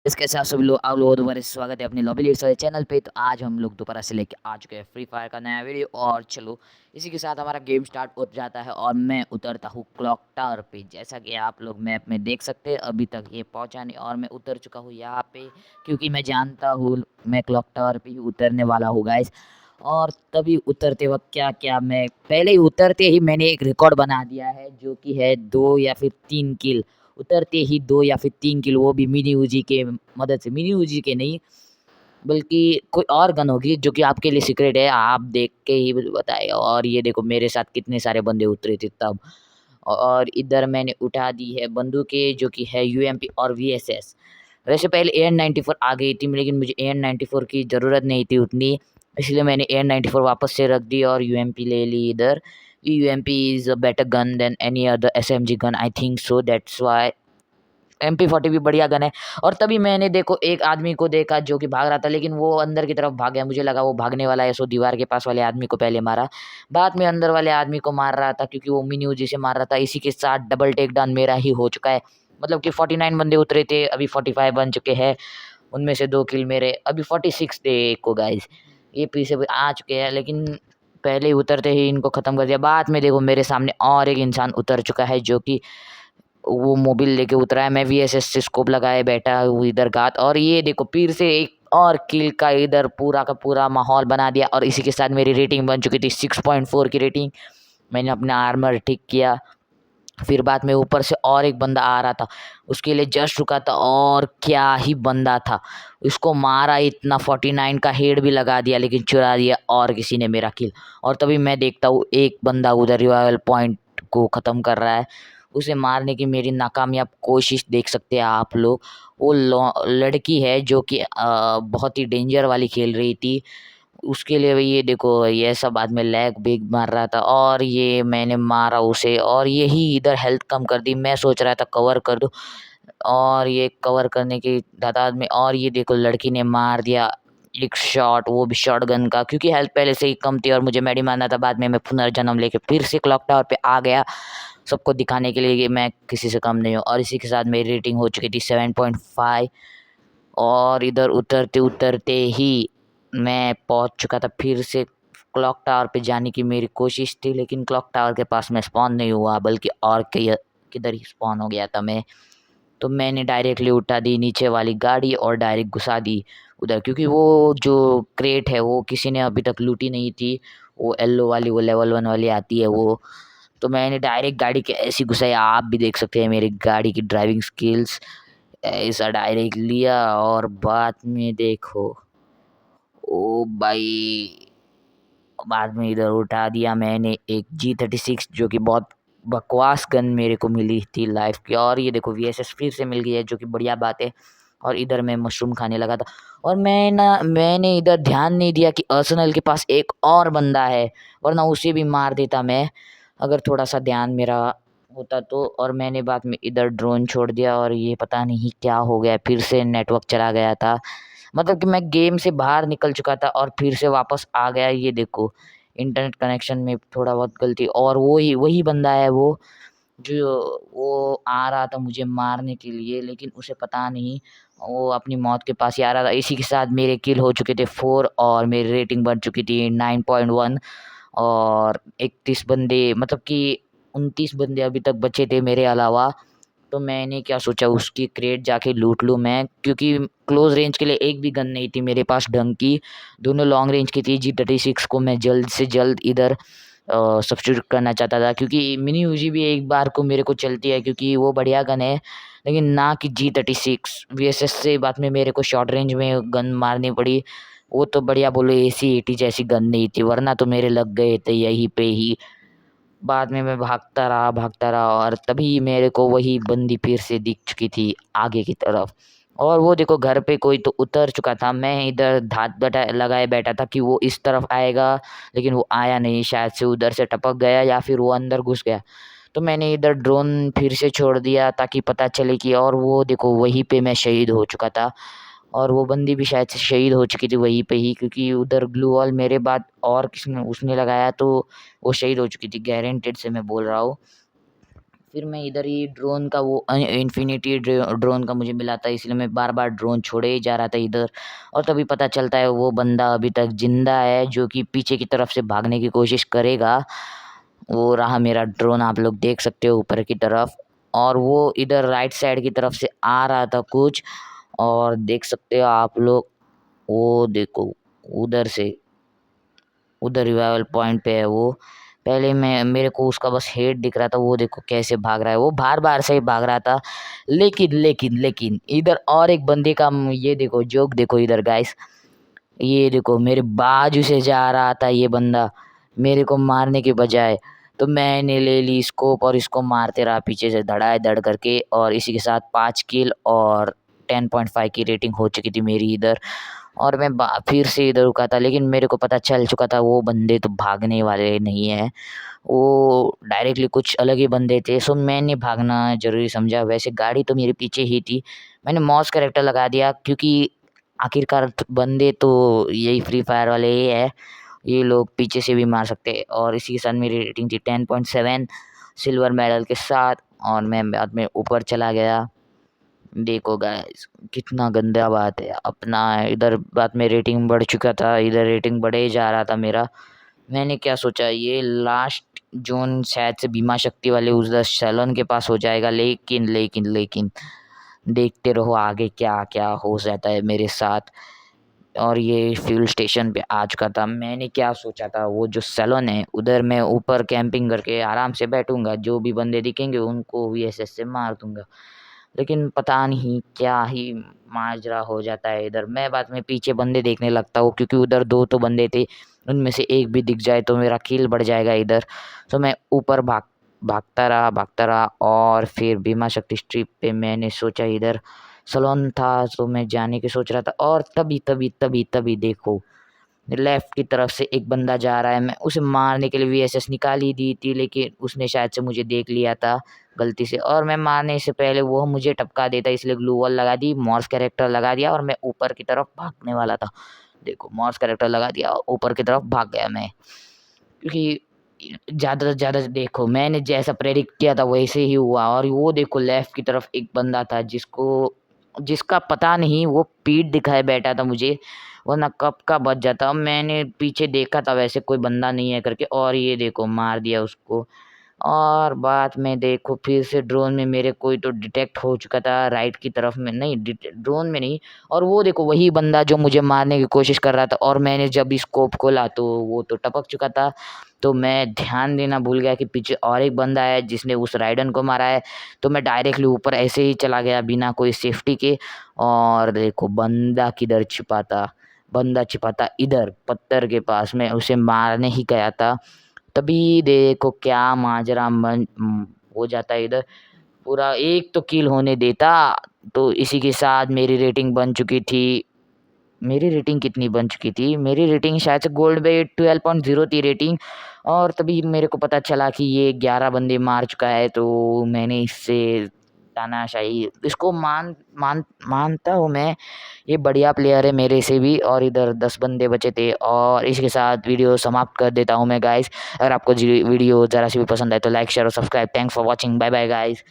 इसके साथ सभी लोग आप लोगों दोबारा से स्वागत है अपने लॉबी लीड्स वाले चैनल पे। तो आज हम लोग दोबारा से लेके आ चुके हैं फ्री फायर का नया वीडियो। और चलो इसी के साथ हमारा गेम स्टार्ट हो जाता है और मैं उतरता हूँ क्लॉक टावर पे। जैसा कि आप लोग मैप में देख सकते हैं, अभी तक ये पहुँचा नहीं और मैं उतर चुका हूँ यहाँ पे, क्योंकि मैं जानता हूँ मैं क्लॉक टावर पे ही उतरने वाला हूँ गाइस। और तभी उतरते वक्त क्या क्या मैं पहले ही उतरते ही मैंने एक रिकॉर्ड बना दिया है, जो कि है 2 या फिर 3 किल। उतरते ही 2 या फिर 3 किल, वो भी मिनी यूजी के मदद से। मिनी यूजी के नहीं, बल्कि कोई और गन होगी जो कि आपके लिए सीक्रेट है, आप देख के ही मुझे बताएगा। और ये देखो मेरे साथ कितने सारे बंदे उतरे थे तब। और इधर मैंने उठा दी है बंदूकें, जो कि है यूएमपी और वीएसएस। वैसे पहले एन 94 आ गई थी, लेकिन मुझे एन 94 की ज़रूरत नहीं थी उतनी, इसलिए मैंने एन 94 वापस से रख दी और यूएमपी ले ली इधर। UMP is a better gun than any other SMG gun, I think so, that's why. MP40 भी बढ़िया गन है। और तभी मैंने देखो एक आदमी को देखा जो कि भाग रहा था, लेकिन वो अंदर की तरफ भाग गया। मुझे लगा वो भागने वाला है, सो दीवार के पास वाले आदमी को पहले मारा, बाद में अंदर वाले आदमी को मार रहा था, क्योंकि वो मिनी यूजी से मार रहा था। इसी के साथ डबल टेक डाउन मेरा ही हो चुका है। मतलब कि 49 बंदे उतरे थे, अभी 45 बन चुके हैं। उनमें से 2 किल मेरे, अभी 46 थे एक को गाइस। ये पीछे भी आ चुके हैं, लेकिन पहले ही उतरते ही इनको ख़त्म कर दिया। बाद में देखो मेरे सामने और एक इंसान उतर चुका है, जो कि वो मोबिल लेके उतरा है। मैं वीएसएस से स्कोप लगाए बैठा हूँ इधर घात, और ये देखो फिर से एक और किल का इधर पूरा का पूरा माहौल बना दिया। और इसी के साथ मेरी रेटिंग बन चुकी थी 6.4 की रेटिंग। मैंने अपना आर्मर ठीक किया, फिर बाद में ऊपर से और एक बंदा आ रहा था, उसके लिए जस्ट रुका था, और क्या ही बंदा था। उसको मारा, इतना 49 का हेड भी लगा दिया, लेकिन चुरा दिया और किसी ने मेरा किल। और तभी मैं देखता हूँ एक बंदा उधर रिवाइवल पॉइंट को ख़त्म कर रहा है। उसे मारने की मेरी नाकामयाब कोशिश देख सकते हैं आप लोग। वो लड़की है जो कि बहुत ही डेंजर वाली खेल रही थी। उसके लिए भी ये देखो ये सब बाद में लैग बिग मार रहा था, और ये मैंने मारा उसे, और यही इधर हेल्थ कम कर दी। मैं सोच रहा था कवर कर दूं, और ये कवर करने की तादाद में, और ये देखो लड़की ने मार दिया एक शॉट, वो भी शॉटगन का, क्योंकि हेल्थ पहले से ही कम थी और मुझे मेडी मारना था। बाद में मैं पुनर्जन्म लेके फिर से क्लॉक टावर पे आ गया, सबको दिखाने के लिए कि मैं किसी से कम नहीं हूँ। और इसी के साथ मेरी रेटिंग हो चुकी थी 7.5। और इधर उतरते उतरते ही मैं पहुंच चुका था फिर से क्लॉक टावर पे जाने की मेरी कोशिश थी, लेकिन क्लॉक टावर के पास मैं स्पॉन नहीं हुआ, बल्कि और किधर ही स्पॉन हो गया था मैं। तो मैंने डायरेक्टली उठा दी नीचे वाली गाड़ी और डायरेक्ट घुसा दी उधर, क्योंकि वो जो क्रेट है वो किसी ने अभी तक लूटी नहीं थी। वो येलो वाली, वो लेवल 1 वाली आती है वो। तो मैंने डायरेक्ट गाड़ी के ऐसी घुसाई, आप भी देख सकते हैं मेरी गाड़ी की ड्राइविंग स्किल्स। ऐसा डायरेक्ट लिया और बाद में देखो, ओ भाई, बाद में इधर उठा दिया मैंने एक G36, जो कि बहुत बकवास गन मेरे को मिली थी लाइफ की। और ये देखो वीएसएस फिर से मिल गई है, जो कि बढ़िया बात है। और इधर मैं मशरूम खाने लगा था, और मैंने इधर ध्यान नहीं दिया कि अर्सेनल के पास एक और बंदा है, वरना उसे भी मार देता मैं, अगर थोड़ा सा ध्यान मेरा होता तो। और मैंने बाद में इधर ड्रोन छोड़ दिया, और ये पता नहीं क्या हो गया, फिर से नेटवर्क चला गया था। मतलब कि मैं गेम से बाहर निकल चुका था और फिर से वापस आ गया। ये देखो इंटरनेट कनेक्शन में थोड़ा बहुत गलती, और वही वही बंदा है वो, जो वो आ रहा था मुझे मारने के लिए, लेकिन उसे पता नहीं वो अपनी मौत के पास ही आ रहा था। इसी के साथ मेरे किल हो चुके थे 4, और मेरी रेटिंग बढ़ चुकी थी 9.1। और 31 बंदे, मतलब कि 29 बंदे अभी तक बचे थे मेरे अलावा। तो मैंने क्या सोचा, उसकी क्रेट जाके लूट लूँ मैं, क्योंकि क्लोज रेंज के लिए एक भी गन नहीं थी मेरे पास ढंग की। दोनों लॉन्ग रेंज की थी। G36 को मैं जल्द से जल्द इधर सब्स्टिट्यूट करना चाहता था, क्योंकि मिनी यूजी भी एक बार को मेरे को चलती है, क्योंकि वो बढ़िया गन है। लेकिन ना कि G36 वीएसएस से बाद में मेरे को शॉर्ट रेंज में गन मारनी पड़ी। वो तो बढ़िया बोलो AC-80 जैसी गन नहीं थी, वरना तो मेरे लग गए थे यहीं पे ही। बाद में मैं भागता रहा, और तभी मेरे को वही बंदी फिर से दिख चुकी थी आगे की तरफ। और वो देखो घर पे कोई तो उतर चुका था, मैं इधर धात बटा लगाए बैठा था कि वो इस तरफ आएगा, लेकिन वो आया नहीं, शायद से उधर से टपक गया या फिर वो अंदर घुस गया। तो मैंने इधर ड्रोन फिर से छोड़ दिया ताकि पता चले कि, और वो देखो वहीं पे मैं शहीद हो चुका था। और वो बंदी भी शायद से शहीद हो चुकी थी वहीं पे ही, क्योंकि उधर ग्लू वॉल मेरे बाद और किसने उसने लगाया, तो वो शहीद हो चुकी थी, गारंटेड से मैं बोल रहा हूँ। फिर मैं इधर ही ड्रोन का वो इन्फिनिटी ड्रोन का मुझे मिला था, इसलिए मैं बार-बार ड्रोन छोड़े ही जा रहा था इधर। और तभी पता चलता है वो बंदा अभी तक ज़िंदा है, जो कि पीछे की तरफ से भागने की कोशिश करेगा। वो रहा मेरा ड्रोन, आप लोग देख सकते हो ऊपर की तरफ। और वो इधर राइट साइड की तरफ से आ रहा था कुछ, और देख सकते हो आप लोग, वो देखो उधर से, उधर रिवाइवल पॉइंट पे है वो। पहले मैं मेरे को उसका बस हेड दिख रहा था, वो देखो कैसे भाग रहा है, वो बार-बार से ही भाग रहा था। लेकिन इधर और एक बंदे का ये देखो जोक देखो इधर गाइस। ये देखो मेरे बाजू से जा रहा था ये बंदा, मेरे को मारने के बजाय। तो मैंने ले ली स्कोप और इसको मारते रहा पीछे से धड़ाए-धड़ करके, और इसी के साथ 5 किल और 10.5 की रेटिंग हो चुकी थी मेरी इधर। और मैं फिर से इधर रुका था, लेकिन मेरे को पता चल चुका था वो बंदे तो भागने वाले नहीं हैं। वो डायरेक्टली कुछ अलग ही बंदे थे, सो मैंने भागना ज़रूरी समझा। वैसे गाड़ी तो मेरे पीछे ही थी, मैंने मॉस कैरेक्टर लगा दिया, क्योंकि आखिरकार बंदे तो यही फ्री फायर वाले ही है, ये लोग पीछे से भी मार सकते हैं। और इसी के साथ मेरी रेटिंग थी 10.7 सिल्वर मेडल के साथ, और मैं बाद में ऊपर चला गया। देखो गाइस कितना गंदा बात है, अपना इधर बाद में रेटिंग बढ़ चुका था, इधर रेटिंग बढ़े ही जा रहा था मेरा। मैंने क्या सोचा ये लास्ट जोन शायद से बीमा शक्ति वाले उस सैलून के पास हो जाएगा, लेकिन देखते रहो आगे क्या क्या हो जाता है मेरे साथ। और ये फ्यूल स्टेशन पे आ चुका था। मैंने क्या सोचा था, वो जो सैलून है उधर मैं ऊपर कैंपिंग करके आराम से बैठूंगा, जो भी बंदे दिखेंगे उनको वीएसएस से मार दूंगा। लेकिन पता नहीं क्या ही माजरा हो जाता है इधर। मैं बाद में पीछे बंदे देखने लगता हूँ, क्योंकि उधर 2 तो बंदे थे, उनमें से एक भी दिख जाए तो मेरा किल बढ़ जाएगा इधर। तो मैं ऊपर भागता रहा, और फिर भीमा शक्ति स्ट्रिप पे मैंने सोचा इधर सलोन था, तो मैं जाने की सोच रहा था। और तभी देखो लेफ्ट की तरफ से एक बंदा जा रहा है। मैं उसे मारने के लिए वीएसएस निकाल ही दी थी, लेकिन उसने शायद से मुझे देख लिया था गलती से, और मैं मारने से पहले वो मुझे टपका देता, इसलिए ग्लू वॉल लगा दी, मॉर्स कैरेक्टर लगा दिया, और मैं ऊपर की तरफ भागने वाला था। देखो मॉर्स कैरेक्टर लगा दिया और ऊपर की तरफ भाग गया मैं, क्योंकि ज़्यादा से ज़्यादा देखो मैंने जैसा प्रेडिक्ट किया था वैसे ही हुआ। और वो देखो लेफ्ट की तरफ एक बंदा था, जिसका पता नहीं वो पीठ दिखाए बैठा था मुझे, वरना कब का बच जाता। मैंने पीछे देखा था वैसे कोई बंदा नहीं है करके, और ये देखो मार दिया उसको। और बाद में देखो फिर से ड्रोन में मेरे कोई तो डिटेक्ट हो चुका था राइट की तरफ में, नहीं ड्रोन में नहीं। और वो देखो वही बंदा जो मुझे मारने की कोशिश कर रहा था, और मैंने जब स्कोप खोला तो वो तो टपक चुका था। तो मैं ध्यान देना भूल गया कि पीछे और एक बंदा है जिसने उस राइडन को मारा है। तो मैं डायरेक्टली ऊपर ऐसे ही चला गया बिना कोई सेफ्टी के। और देखो बंदा छिपा था इधर पत्थर के पास, मैं उसे मारने ही गया था। तभी देखो क्या माजरा हो जाता है इधर। पूरा एक तो किल होने देता, तो इसी के साथ मेरी रेटिंग बन चुकी थी। मेरी रेटिंग कितनी बन चुकी थी? मेरी रेटिंग शायद से गोल्ड पे 12.0 थी रेटिंग। और तभी मेरे को पता चला कि ये 11 बंदे मार चुका है, तो मैंने इससे तानाशाही इसको मानता हूँ मैं। ये बढ़िया प्लेयर है मेरे से भी। और इधर 10 बंदे बचे थे, और इसके साथ वीडियो समाप्त कर देता हूँ मैं गाइस। अगर आपको वीडियो ज़रा सी भी पसंद आए तो लाइक शेयर और subscribe. Thanks for watching, bye bye guys.